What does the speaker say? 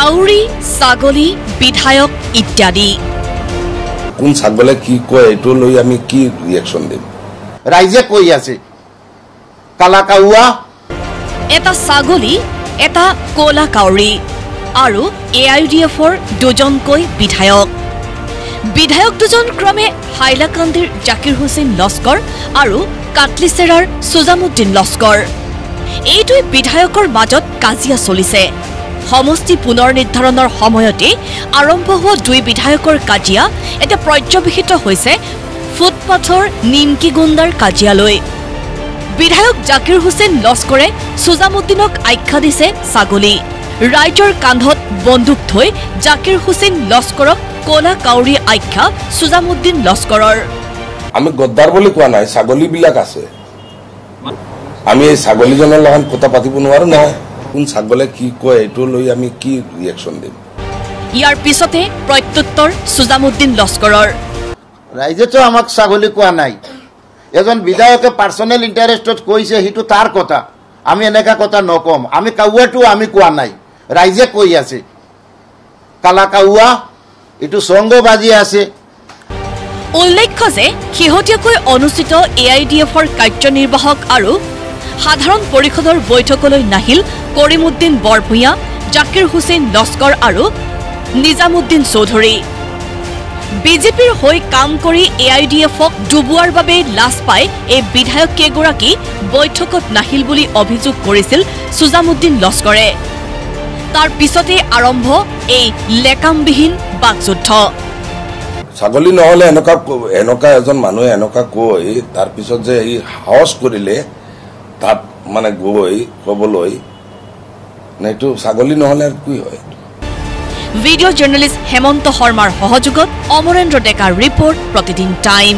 কাউৰী ছাগলী বিধায়ক ইত্যাদি কোন ছাগলে কি কয় এটো লৈ আমি কি ৰিয়েকচন দিম ৰাইজে কৈ আছে কালা কাউয়া এটা ছাগলী এটা কোলা কাউৰী আৰু AIUDFৰ দুজনকৈ বিধায়ক দুজন ক্ৰমে হাইলাকান্দিৰ জাকিৰ হুছেইন লস্কৰ আৰু কাটলিচেৰাৰ সুজামুদ্দিন লস্কৰ এই দুই বিধায়কৰ মাজত কাজিয়া চলিছে সমষ্টি পুনৰ নিৰ্ধাৰণৰ সময়তে আৰম্ভ হোৱা দুই বিধায়কৰ কাজিয়া এটা পৰ্যবেক্ষিত হৈছে ফুটপাথৰ নিমকিগুণ্ডাৰ কাজিয়ালৈ বিধায়ক জাকিৰ হুছেইন লস্কৰে সুজামুদ্দিনক আখ্যা দিছে ছাগলী ৰাইজৰ কান্ধত বন্দুক থৈ জাকিৰ হুছেইন লস্কৰক কোলা কাউৰী আখ্যা সুজামুদ্দিন লস্কৰৰ আমি গদ্দাৰ বুলি কোৱা নাই ছাগলী বিলাক আছে আমি এই ছাগলীজনৰ লগত কথা পাতিব নোৱাৰো নহয় কোন ছাগলে কি কয় এটো লৈ আমি কি ৰিয়েকচন দিম ইয়াৰ পিছতে প্ৰত্যুত্তৰ সুজামুদ্দিন লস্কৰৰ ৰাইজে তো আমাক ছাগলী কোৱা নাই এজন বিধায়কে পাৰ্সোনেল ইন্টাৰেষ্টত কৈছে হিটো তাৰ কথা আমি এনেকা কথা নকম আমি কাউয়াটো আমি কোৱা নাই ৰাইজে কৈ আছে কালা কাউয়া এটো সংগ বাজি আছে উল্লেখ্য যে শেহতীয়াকৈ অনুষ্ঠিত AIUDFৰ কাৰ্যনিৰ্বাহক আৰু সাধাৰণ পৰিষদৰ বৈঠকলৈ নাহিল কৰিমউদ্দিন বৰভূঞা জাকিৰ হুছেইন লস্কৰ আৰু নিজামুদ্দিন চৌধুৰী বিজেপিৰ হৈ কাম কৰি AIUDFক ডুবোৱাৰ বাবে লাজ পাই এই বিধায়ক কেইগৰাকী বৈঠকত নাহিল বুলি অভিযোগ কৰিছিল সুজামুদ্দিন লস্কৰে তাৰ পিছতে আৰম্ভ এই লেকামবিহীন বাকযুদ্ধ ছাগলী নহলে এনেকা এজন মানুহে এনেকা কৈ তাৰ পিছত যে এই হাউস কৰিলে তাত মানে গৈ কবলৈ নেটো ছাগলী নহলে কি হয় ভিডিঅ' জাৰ্নেলিষ্ট হেমন্ত শৰ্মাৰ সহযোগত অমৰেন্দ্ৰ ডেকাৰ ৰিপৰ্ট প্ৰতিদিন টাইম